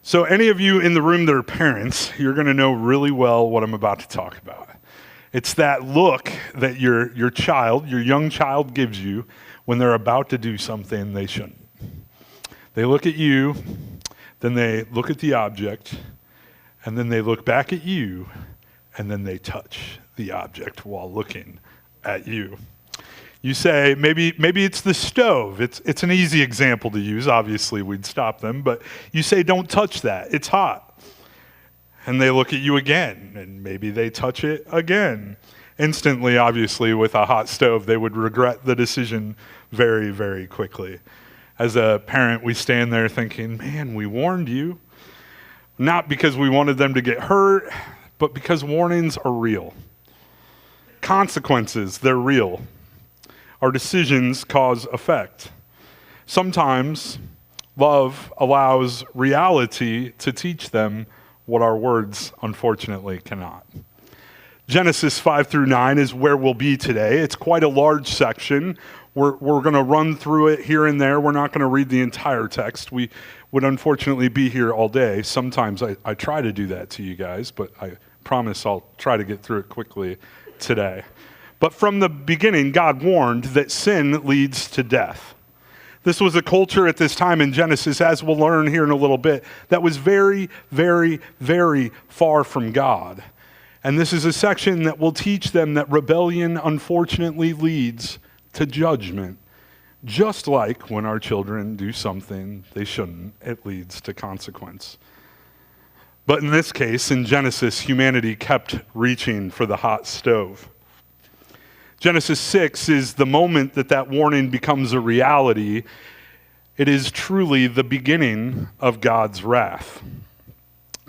So any of you in the room that are parents, you're going to know really well what I'm about to talk about. It's that look that your young child gives you when they're about to do something they shouldn't. They look at you, then they look at the object, and then they look back at you, and then they touch the object while looking at you. You say, maybe it's the stove. It's an easy example to use. Obviously, we'd stop them, but you say, don't touch that. It's hot. And they look at you again, and maybe they touch it again. Instantly, obviously, with a hot stove, they would regret the decision very, very quickly. As a parent, we stand there thinking, man, we warned you. Not because we wanted them to get hurt, but because warnings are real. Consequences, they're real. Our decisions cause effect. Sometimes love allows reality to teach them what our words unfortunately cannot. Genesis 5 through 9 is where we'll be today. It's quite a large section. We're going to run through it here and there. We're not going to read the entire text. We would unfortunately be here all day. Sometimes I try to do that to you guys, but I promise I'll try to get through it quickly today. But from the beginning, God warned that sin leads to death. This was a culture at this time in Genesis, as we'll learn here in a little bit, that was very, very, very far from God. And this is a section that will teach them that rebellion unfortunately leads to judgment. Just like when our children do something they shouldn't, it leads to consequence. But in this case, in Genesis, humanity kept reaching for the hot stove. Genesis 6 is the moment that warning becomes a reality. It is truly the beginning of God's wrath.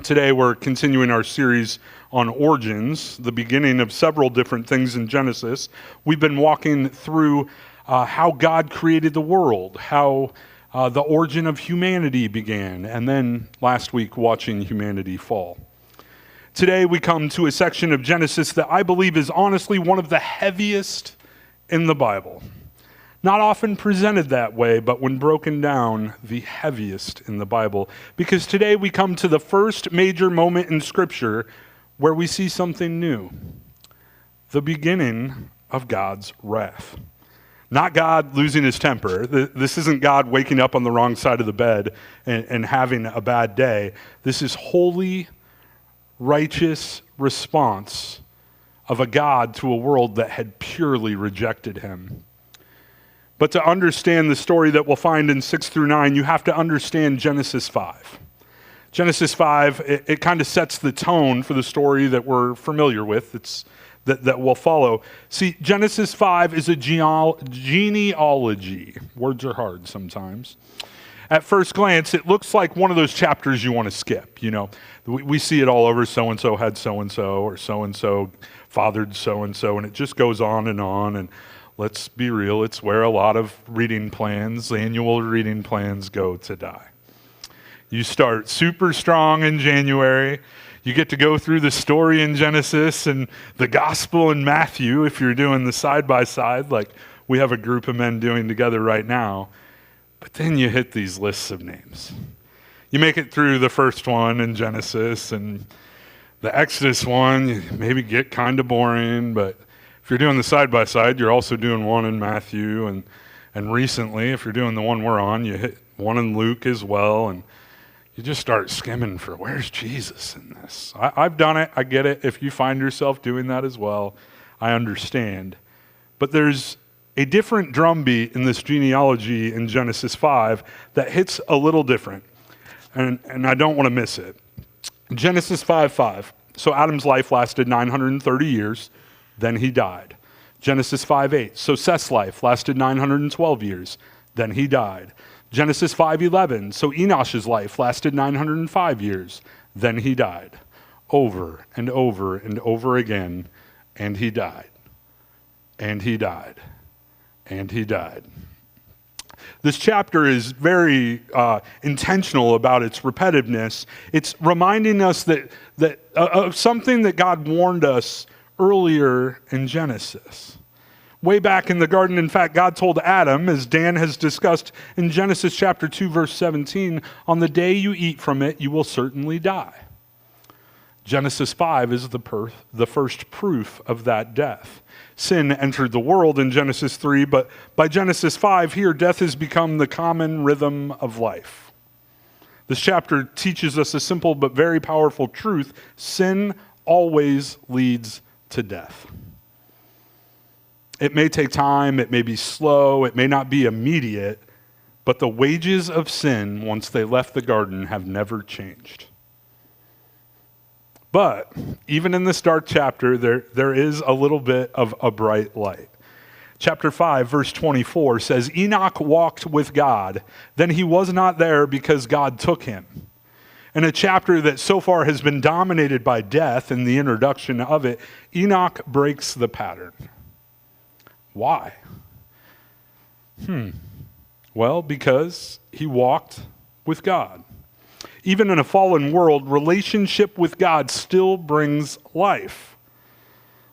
Today we're continuing our series on origins, the beginning of several different things in Genesis. We've been walking through how God created the world, how the origin of humanity began, and then last week watching humanity fall. Today we come to a section of Genesis that I believe is honestly one of the heaviest in the Bible. Not often presented that way, but when broken down, the heaviest in the Bible. Because today we come to the first major moment in Scripture where we see something new. The beginning of God's wrath. Not God losing his temper. This isn't God waking up on the wrong side of the bed and having a bad day. This is holy, righteous response of a God to a world that had purely rejected him. But to understand the story that we'll find in 6 through 9, you have to understand Genesis 5. Genesis 5, it kind of sets the tone for the story that we're familiar with. That will follow. See, Genesis 5 is a genealogy. Words are hard sometimes. At first glance, it looks like one of those chapters you want to skip. You know, we see it all over. So-and-so had so-and-so, or so-and-so fathered so-and-so, and it just goes on. And let's be real, it's where a lot of annual reading plans go to die. You start super strong in January. You get to go through the story in Genesis and the gospel in Matthew if you're doing the side-by-side like we have a group of men doing together right now. But then you hit these lists of names. You make it through the first one in Genesis, and the Exodus one, you maybe get kind of boring, but if you're doing the side-by-side, you're also doing one in Matthew, and recently, if you're doing the one we're on, you hit one in Luke as well, and you just start skimming for where's Jesus in this. I've done it. I get it. If you find yourself doing that as well, I understand. But there's a different drumbeat in this genealogy in Genesis 5 that hits a little different, and I don't want to miss it. Genesis 5:5. So Adam's life lasted 930 years, then he died. Genesis 5:8. So Seth's life lasted 912 years, then he died. Genesis 5:11. So Enosh's life lasted 905 years, then he died. Over and over and over again, and he died. And he died. And he died. This chapter is very intentional about its repetitiveness. It's reminding us that of something that God warned us earlier in Genesis. Way back in the garden, in fact, God told Adam, as Dan has discussed in Genesis chapter 2, verse 17, on the day you eat from it, you will certainly die. Genesis 5 is the first proof of that death. Sin entered the world in Genesis 3, but by Genesis 5 here, death has become the common rhythm of life. This chapter teaches us a simple but very powerful truth. Sin always leads to death. It may take time, it may be slow, it may not be immediate, but the wages of sin, once they left the garden, have never changed. But even in this dark chapter, there is a little bit of a bright light. Chapter 5, verse 24 says, Enoch walked with God, then he was not there because God took him. In a chapter that so far has been dominated by death in the introduction of it, Enoch breaks the pattern. Why? Well, because he walked with God. Even in a fallen world, relationship with God still brings life.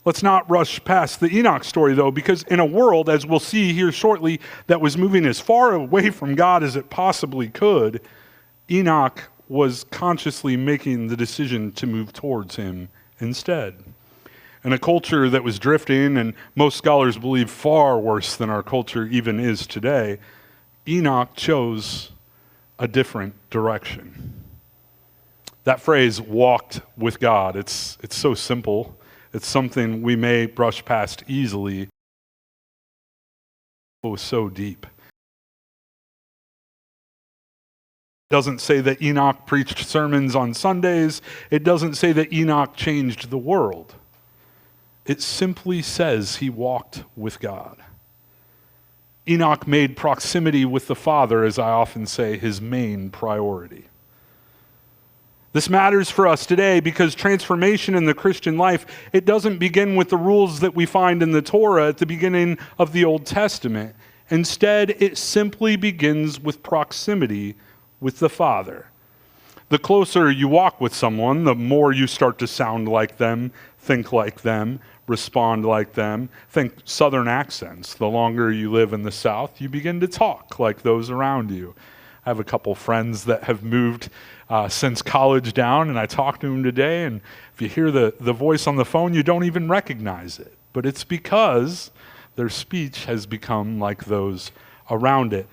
Let's not rush past the Enoch story, though, because in a world, as we'll see here shortly, that was moving as far away from God as it possibly could, Enoch was consciously making the decision to move towards him instead. In a culture that was drifting, and most scholars believe far worse than our culture even is today, Enoch chose a different direction. That phrase, walked with God, it's so simple. It's something we may brush past easily. It was so deep. It doesn't say that Enoch preached sermons on Sundays. It doesn't say that Enoch changed the world. It simply says he walked with God. Enoch made proximity with the Father, as I often say, his main priority. This matters for us today because transformation in the Christian life, it doesn't begin with the rules that we find in the Torah at the beginning of the Old Testament. Instead, it simply begins with proximity with the Father. The closer you walk with someone, the more you start to sound like them, think like them, respond like them. Think Southern accents. The longer you live in the South, you begin to talk like those around you. I have a couple friends that have moved since college down, and I talked to them today, and if you hear the voice on the phone, you don't even recognize it. But it's because their speech has become like those around it.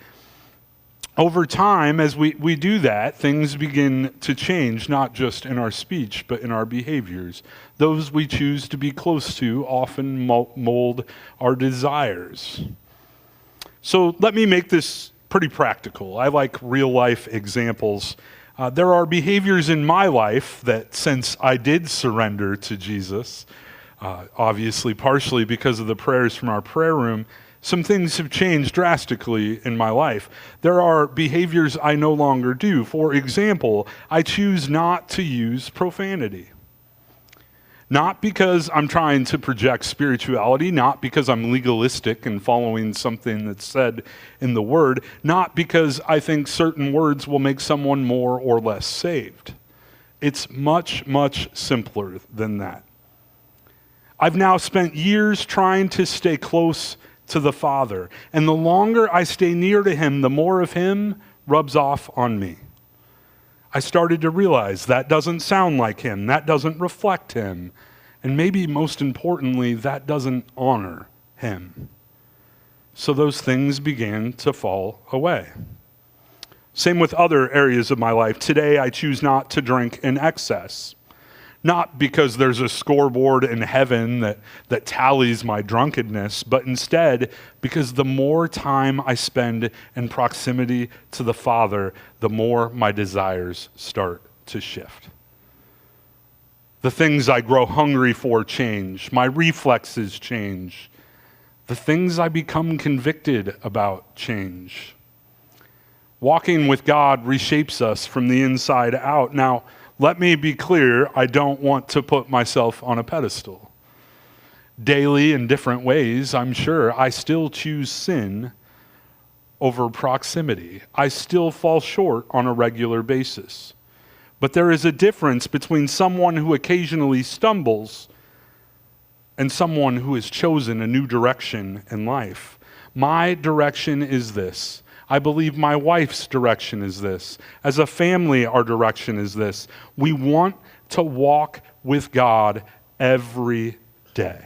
Over time, as we do that, things begin to change, not just in our speech, but in our behaviors. Those we choose to be close to often mold our desires. So let me make this pretty practical. I like real-life examples. There are behaviors in my life that, since I did surrender to Jesus, obviously partially because of the prayers from our prayer room, some things have changed drastically in my life. There are behaviors I no longer do. For example, I choose not to use profanity. Not because I'm trying to project spirituality, not because I'm legalistic and following something that's said in the Word, not because I think certain words will make someone more or less saved. It's much, much simpler than that. I've now spent years trying to stay close to the Father, and the longer I stay near to Him, the more of Him rubs off on me. I started to realize that doesn't sound like Him, that doesn't reflect Him, and maybe most importantly, that doesn't honor Him. So those things began to fall away. Same with other areas of my life. Today, I choose not to drink in excess. Not because there's a scoreboard in heaven that tallies my drunkenness, but instead because the more time I spend in proximity to the Father, the more my desires start to shift. The things I grow hungry for change. My reflexes change. The things I become convicted about change. Walking with God reshapes us from the inside out. Now, let me be clear, I don't want to put myself on a pedestal. Daily, in different ways, I'm sure, I still choose sin over proximity. I still fall short on a regular basis. But there is a difference between someone who occasionally stumbles and someone who has chosen a new direction in life. My direction is this. I believe my wife's direction is this. As a family, our direction is this. We want to walk with God every day.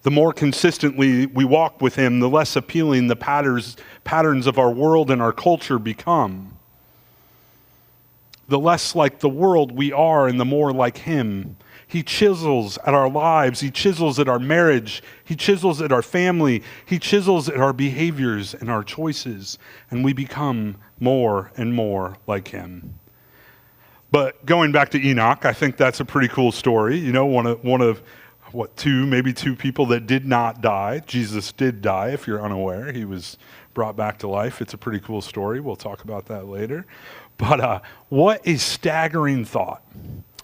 The more consistently we walk with him, the less appealing the patterns of our world and our culture become. The less like the world we are and the more like him. He chisels at our lives. He chisels at our marriage. He chisels at our family. He chisels at our behaviors and our choices. And we become more and more like him. But going back to Enoch, I think that's a pretty cool story. You know, one of maybe two people that did not die. Jesus did die, if you're unaware. He was brought back to life. It's a pretty cool story. We'll talk about that later. But what a staggering thought.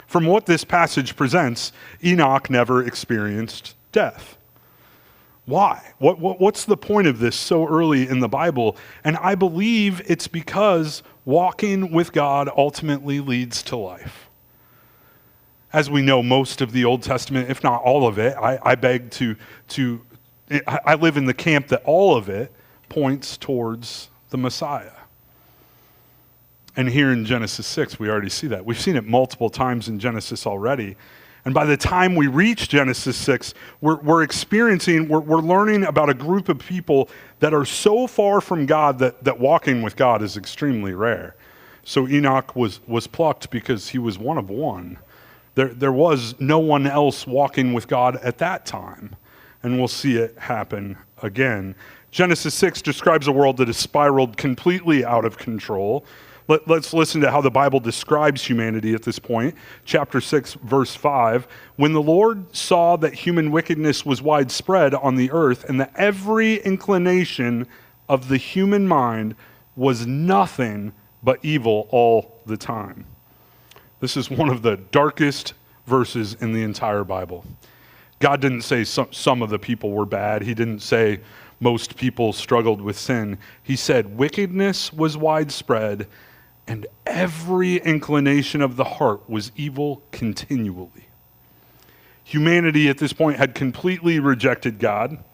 From what this passage presents, Enoch never experienced death. Why? What's the point of this so early in the Bible? And I believe it's because walking with God ultimately leads to life. As we know, most of the Old Testament, if not all of it, I live in the camp that all of it points towards the Messiah. And here in Genesis 6, we already see that. We've seen it multiple times in Genesis already. And by the time we reach Genesis 6, we're learning about a group of people that are so far from God that walking with God is extremely rare. So Enoch was plucked because he was one of one. There was no one else walking with God at that time. And we'll see it happen again. Genesis 6 describes a world that has spiraled completely out of control. Let's listen to how the Bible describes humanity at this point. Chapter 6, verse 5. When the Lord saw that human wickedness was widespread on the earth, and that every inclination of the human mind was nothing but evil all the time. This is one of the darkest verses in the entire Bible. God didn't say some of the people were bad. He didn't say most people struggled with sin. He said wickedness was widespread and every inclination of the heart was evil continually. Humanity at this point had completely rejected God.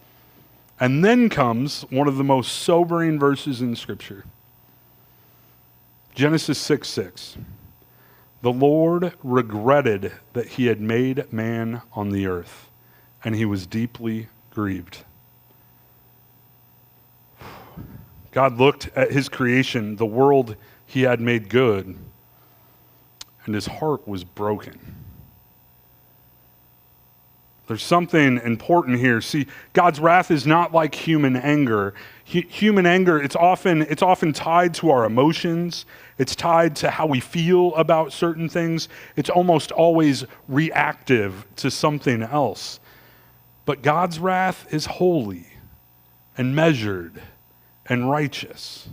And then comes one of the most sobering verses in Scripture. Genesis 6:6. The Lord regretted that he had made man on the earth, and he was deeply grieved. God looked at his creation, the world he had made good, and his heart was broken. There's something important here. See, God's wrath is not like human anger. Human anger, it's often tied to our emotions. It's tied to how we feel about certain things. It's almost always reactive to something else. But God's wrath is holy and measured and righteous.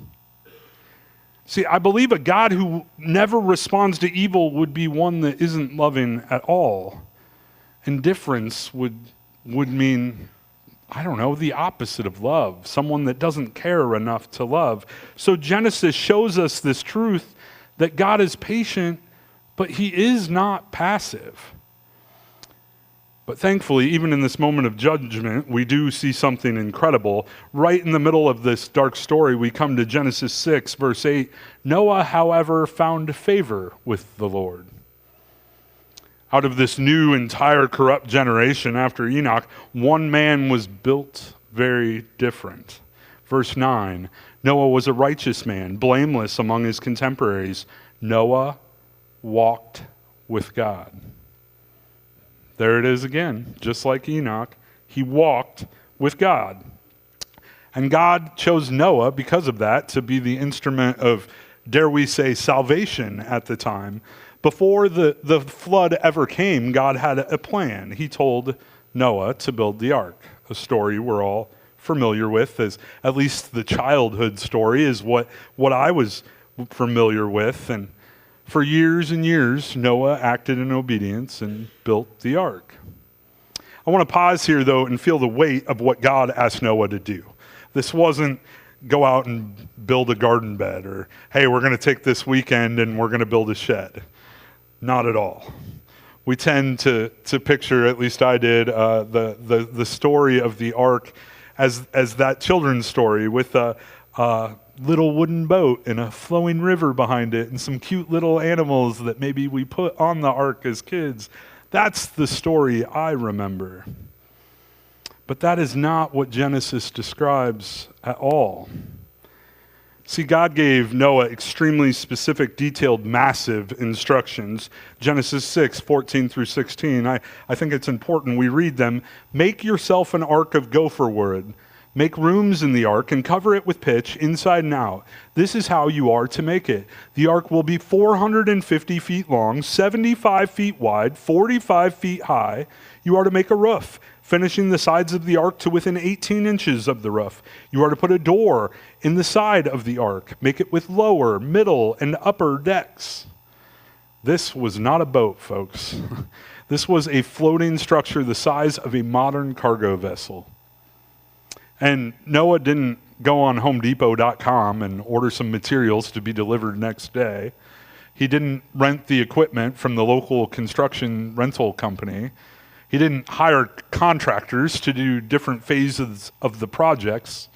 See, I believe a God who never responds to evil would be one that isn't loving at all. Indifference would mean, I don't know, the opposite of love, someone that doesn't care enough to love. So Genesis shows us this truth that God is patient, but he is not passive. But thankfully, even in this moment of judgment, we do see something incredible. Right in the middle of this dark story, we come to Genesis 6, verse 8. Noah, however, found favor with the Lord. Out of this new, entire corrupt generation after Enoch, one man was built very different. Verse 9, Noah was a righteous man, blameless among his contemporaries. Noah walked with God. There it is again, just like Enoch. He walked with God. And God chose Noah, because of that, to be the instrument of, dare we say, salvation at the time. Before the flood ever came, God had a plan. He told Noah to build the ark, a story we're all familiar with, as at least the childhood story is what I was familiar with. And for years and years, Noah acted in obedience and built the ark. I want to pause here, though, and feel the weight of what God asked Noah to do. This wasn't go out and build a garden bed, or, hey, we're going to take this weekend and we're going to build a shed. Not at all. we tend to picture, at least I did, the story of the ark as that children's story with a little wooden boat and a flowing river behind it and some cute little animals that maybe we put on the ark as kids. That's the story I remember. But that is not what Genesis describes at all. See, God gave Noah extremely specific, detailed, massive instructions. Genesis 6:14 through 16. I think it's important we read them. Make yourself an ark of gopher wood. Make rooms in the ark and cover it with pitch inside and out. This is how you are to make it. The ark will be 450 feet long, 75 feet wide, 45 feet high. You are to make a roof, finishing the sides of the ark to within 18 inches of the roof. You are to put a door in the side of the ark. Make it with lower, middle, and upper decks. This was not a boat, folks. This was a floating structure the size of a modern cargo vessel. And Noah didn't go on HomeDepot.com and order some materials to be delivered next day. He didn't rent the equipment from the local construction rental company. He didn't hire contractors to do different phases of the projects.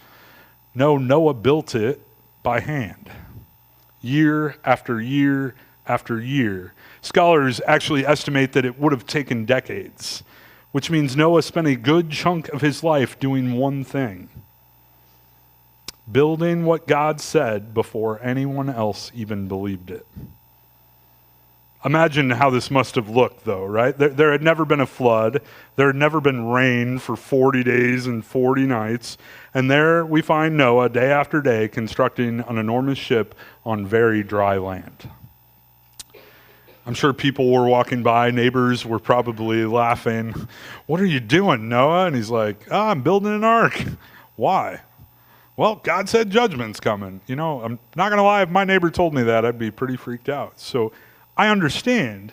No, Noah built it by hand, year after year after year. Scholars actually estimate that it would have taken decades, which means Noah spent a good chunk of his life doing one thing: building what God said before anyone else even believed it. Imagine how this must have looked, though, right? There had never been a flood. There had never been rain for 40 days and 40 nights. And there we find Noah, day after day, constructing an enormous ship on very dry land. I'm sure people were walking by. Neighbors were probably laughing. What are you doing, Noah? And he's like, I'm building an ark. Why? Well, God said judgment's coming. You know, I'm not going to lie. If my neighbor told me that, I'd be pretty freaked out. So I understand,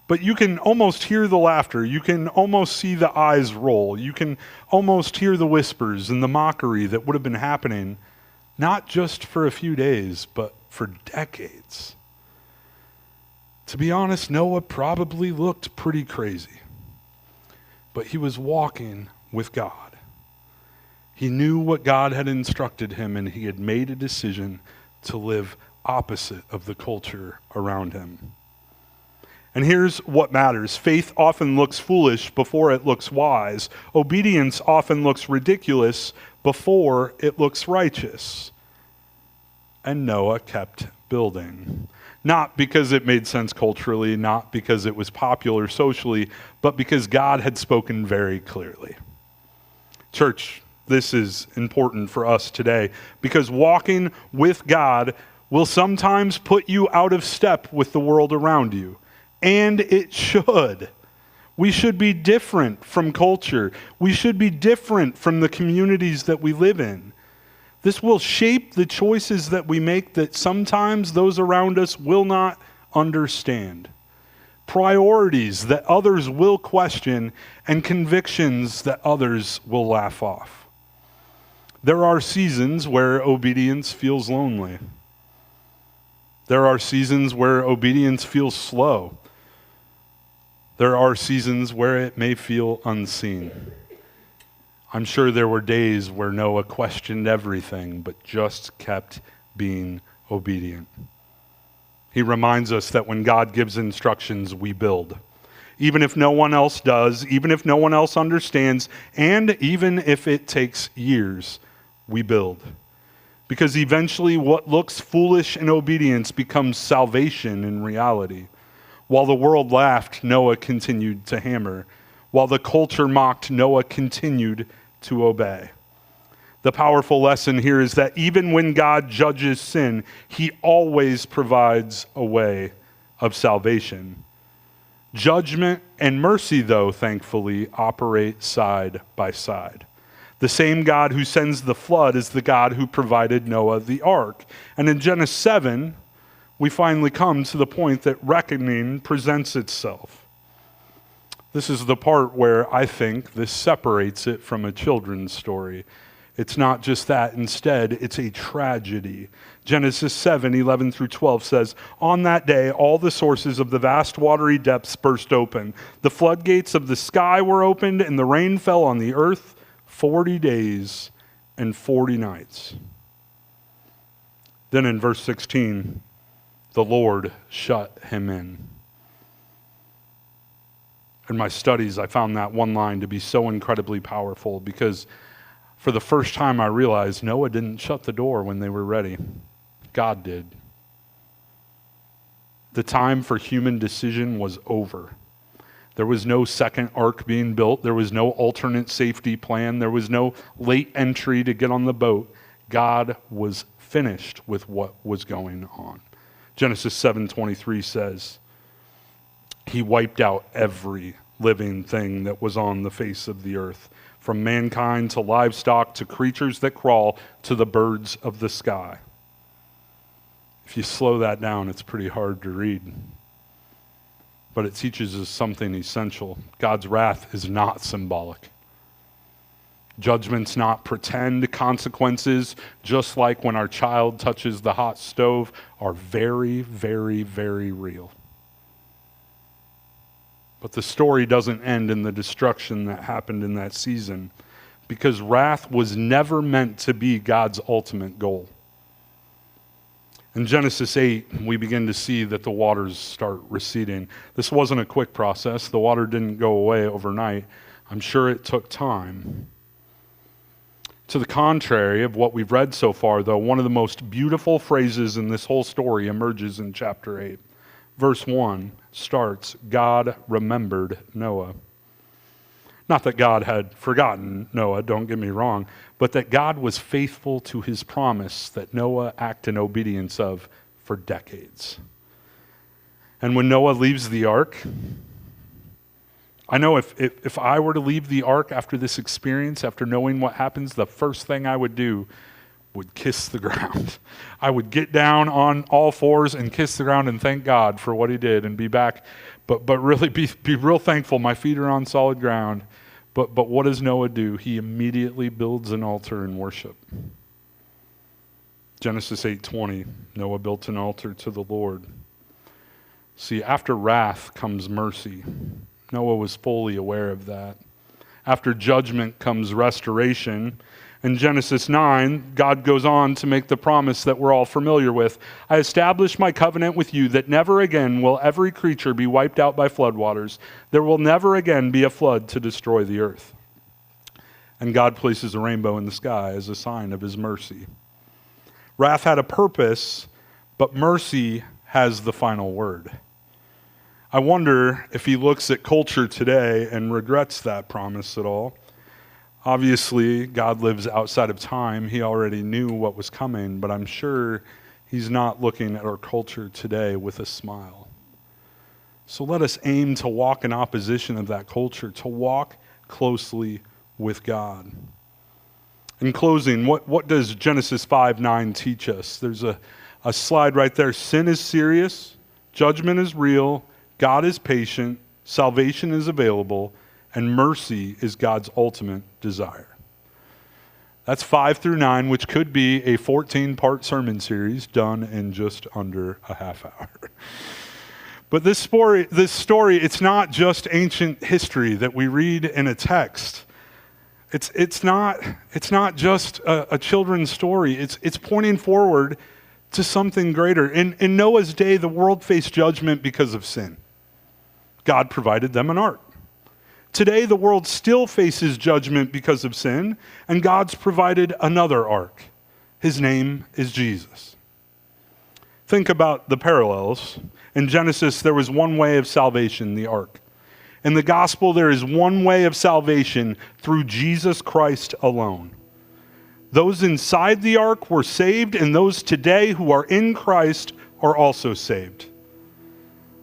but you can almost hear the laughter. You can almost see the eyes roll. You can almost hear the whispers and the mockery that would have been happening, not just for a few days, but for decades. To be honest, Noah probably looked pretty crazy, but he was walking with God. He knew what God had instructed him, and he had made a decision to live opposite of the culture around him. And here's what matters. Faith often looks foolish before it looks wise. Obedience often looks ridiculous before it looks righteous. And Noah kept building. Not because it made sense culturally, not because it was popular socially, but because God had spoken very clearly. Church, this is important for us today, because walking with God will sometimes put you out of step with the world around you. And it should. We should be different from culture. We should be different from the communities that we live in. This will shape the choices that we make that sometimes those around us will not understand. Priorities that others will question, and convictions that others will laugh off. There are seasons where obedience feels lonely. There are seasons where obedience feels slow. There are seasons where it may feel unseen. I'm sure there were days where Noah questioned everything, but just kept being obedient. He reminds us that when God gives instructions, we build. Even if no one else does, even if no one else understands, and even if it takes years, we build. Because eventually what looks foolish in obedience becomes salvation in reality. While the world laughed, Noah continued to hammer. While the culture mocked, Noah continued to obey. The powerful lesson here is that even when God judges sin, he always provides a way of salvation. Judgment and mercy, though, thankfully, operate side by side. The same God who sends the flood is the God who provided Noah the ark. And in Genesis 7, we finally come to the point that reckoning presents itself. This is the part where I think this separates it from a children's story. It's not just that. Instead, it's a tragedy. Genesis 7:11 through 12 says, "On that day, all the sources of the vast watery depths burst open. The floodgates of the sky were opened, and the rain fell on the earth 40 days and 40 nights. Then in verse 16, the Lord shut him in." In my studies, I found that one line to be so incredibly powerful because for the first time I realized Noah didn't shut the door when they were ready. God did. The time for human decision was over. There was no second ark being built. There was no alternate safety plan. There was no late entry to get on the boat. God was finished with what was going on. Genesis 7:23 says, He wiped out every living thing that was on the face of the earth, from mankind to livestock to creatures that crawl to the birds of the sky. If you slow that down, it's pretty hard to read. But it teaches us something essential. God's wrath is not symbolic. Judgment's not pretend. Consequences, just like when our child touches the hot stove, are very, very, very real. But the story doesn't end in the destruction that happened in that season, because wrath was never meant to be God's ultimate goal. In Genesis 8, we begin to see that the waters start receding. This wasn't a quick process. The water didn't go away overnight. I'm sure it took time. To the contrary of what we've read so far, though, one of the most beautiful phrases in this whole story emerges in chapter 8. Verse 1 starts, God remembered Noah. Not that God had forgotten Noah, don't get me wrong, but that God was faithful to his promise that Noah act in obedience of for decades. And when Noah leaves the ark, I know if I were to leave the ark after this experience, after knowing what happens, the first thing I would do would kiss the ground. I would get down on all fours and kiss the ground and thank God for what he did and be back, but really be real thankful. My feet are on solid ground. But what does Noah do? He immediately builds an altar in worship. Genesis 8:20, Noah built an altar to the Lord. See, after wrath comes mercy. Noah was fully aware of that. After judgment comes restoration. In Genesis 9, God goes on to make the promise that we're all familiar with. I establish my covenant with you that never again will every creature be wiped out by floodwaters. There will never again be a flood to destroy the earth. And God places a rainbow in the sky as a sign of his mercy. Wrath had a purpose, but mercy has the final word. I wonder if he looks at culture today and regrets that promise at all. Obviously, God lives outside of time. He already knew what was coming, but I'm sure he's not looking at our culture today with a smile. So let us aim to walk in opposition of that culture, to walk closely with God. In closing, what does Genesis 5:9 teach us? There's a slide right there. Sin is serious, judgment is real, God is patient, salvation is available, and mercy is God's ultimate desire. That's 5 through 9, which could be a 14-part sermon series done in just under a half hour. But this story, it's not just ancient history that we read in a text. It's not just a children's story. It's pointing forward to something greater. In Noah's day, the world faced judgment because of sin. God provided them an ark. Today, the world still faces judgment because of sin, and God's provided another ark. His name is Jesus. Think about the parallels. In Genesis, there was one way of salvation, the ark. In the gospel, there is one way of salvation through Jesus Christ alone. Those inside the ark were saved, and those today who are in Christ are also saved.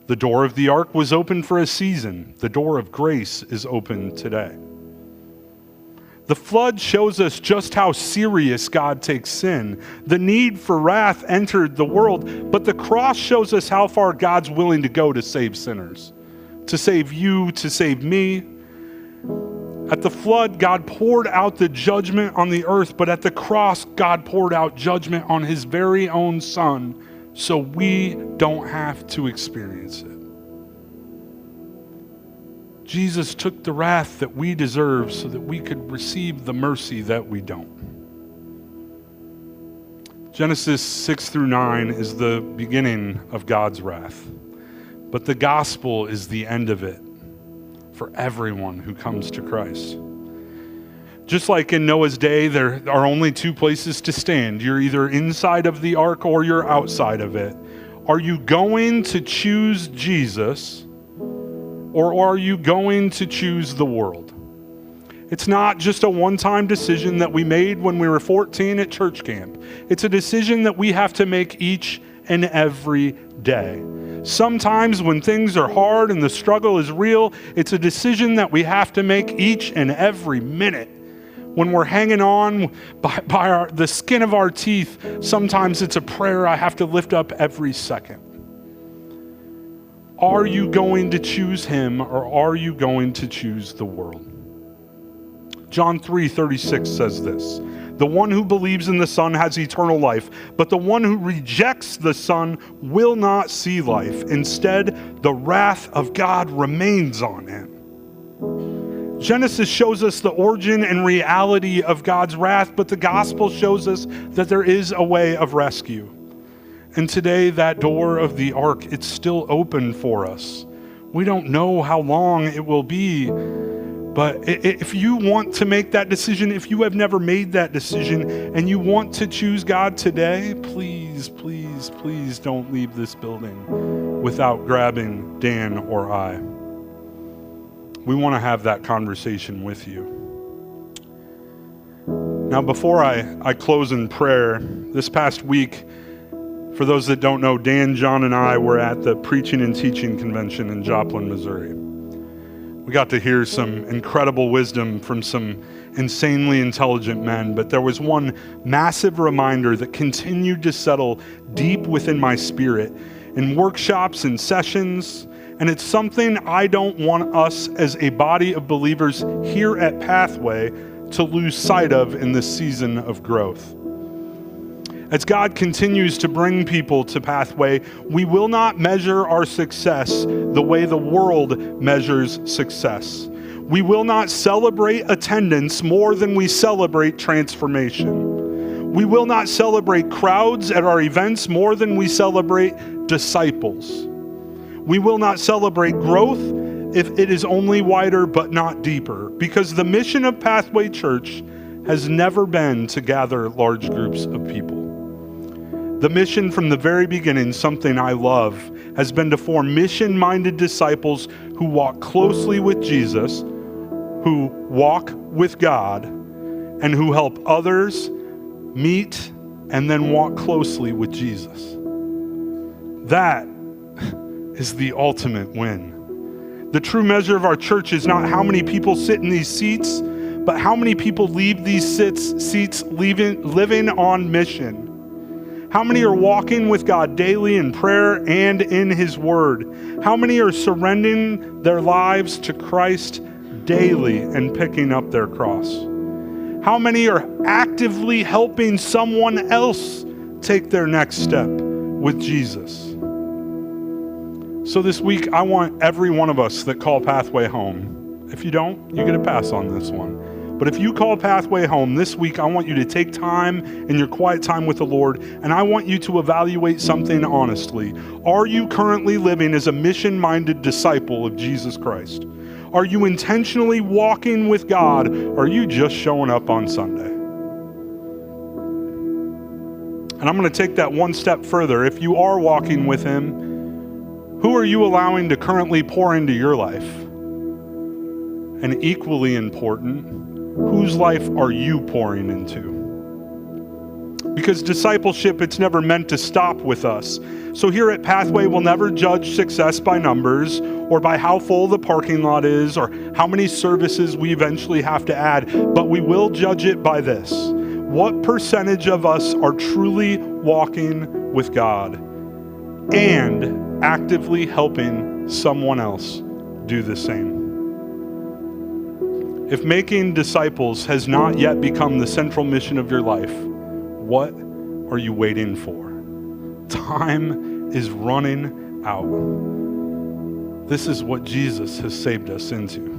The door of the ark was open for a season. The door of grace is open today. The flood shows us just how serious God takes sin. The need for wrath entered the world, but the cross shows us how far God's willing to go to save sinners, to save you, to save me. At the flood, God poured out the judgment on the earth, but at the cross, God poured out judgment on his very own Son, so we don't have to experience it. Jesus took the wrath that we deserve so that we could receive the mercy that we don't. Genesis 6 through 9 is the beginning of God's wrath, but the gospel is the end of it for everyone who comes to Christ. Just like in Noah's day, there are only two places to stand. You're either inside of the ark or you're outside of it. Are you going to choose Jesus, or are you going to choose the world? It's not just a one-time decision that we made when we were 14 at church camp. It's a decision that we have to make each and every day. Sometimes when things are hard and the struggle is real, it's a decision that we have to make each and every minute. When we're hanging on by the skin of our teeth, sometimes it's a prayer I have to lift up every second. Are you going to choose him, or are you going to choose the world? John 3:36 says this: "The one who believes in the Son has eternal life, but the one who rejects the Son will not see life. Instead, the wrath of God remains on him." Genesis shows us the origin and reality of God's wrath, but the gospel shows us that there is a way of rescue. And today, that door of the ark, it's still open for us. We don't know how long it will be, but if you want to make that decision, if you have never made that decision and you want to choose God today, please, please, please don't leave this building without grabbing Dan or I. We want to have that conversation with you. Now, before I close in prayer, this past week, for those that don't know, Dan, John, and I were at the Preaching and Teaching Convention in Joplin, Missouri. We got to hear some incredible wisdom from some insanely intelligent men, but there was one massive reminder that continued to settle deep within my spirit in workshops and sessions, and it's something I don't want us as a body of believers here at Pathway to lose sight of in this season of growth. As God continues to bring people to Pathway, we will not measure our success the way the world measures success. We will not celebrate attendance more than we celebrate transformation. We will not celebrate crowds at our events more than we celebrate disciples. We will not celebrate growth if it is only wider but not deeper, because the mission of Pathway Church has never been to gather large groups of people. The mission from the very beginning, something I love, has been to form mission-minded disciples who walk closely with Jesus, who walk with God, and who help others meet and then walk closely with Jesus. That is the ultimate win. The true measure of our church is not how many people sit in these seats, but how many people leave these seats living on mission. How many are walking with God daily in prayer and in his word? How many are surrendering their lives to Christ daily and picking up their cross? How many are actively helping someone else take their next step with Jesus? So this week, I want every one of us that call Pathway home. If you don't, you get a pass on this one. But if you call Pathway home this week, I want you to take time in your quiet time with the Lord, and I want you to evaluate something honestly. Are you currently living as a mission-minded disciple of Jesus Christ? Are you intentionally walking with God, or are you just showing up on Sunday? And I'm going to take that one step further. If you are walking with him, who are you allowing to currently pour into your life? And equally important, whose life are you pouring into? Because discipleship, it's never meant to stop with us. So here at Pathway, we'll never judge success by numbers or by how full the parking lot is or how many services we eventually have to add, but we will judge it by this. What percentage of us are truly walking with God and actively helping someone else do the same? If making disciples has not yet become the central mission of your life, what are you waiting for? Time is running out. This is what Jesus has saved us into.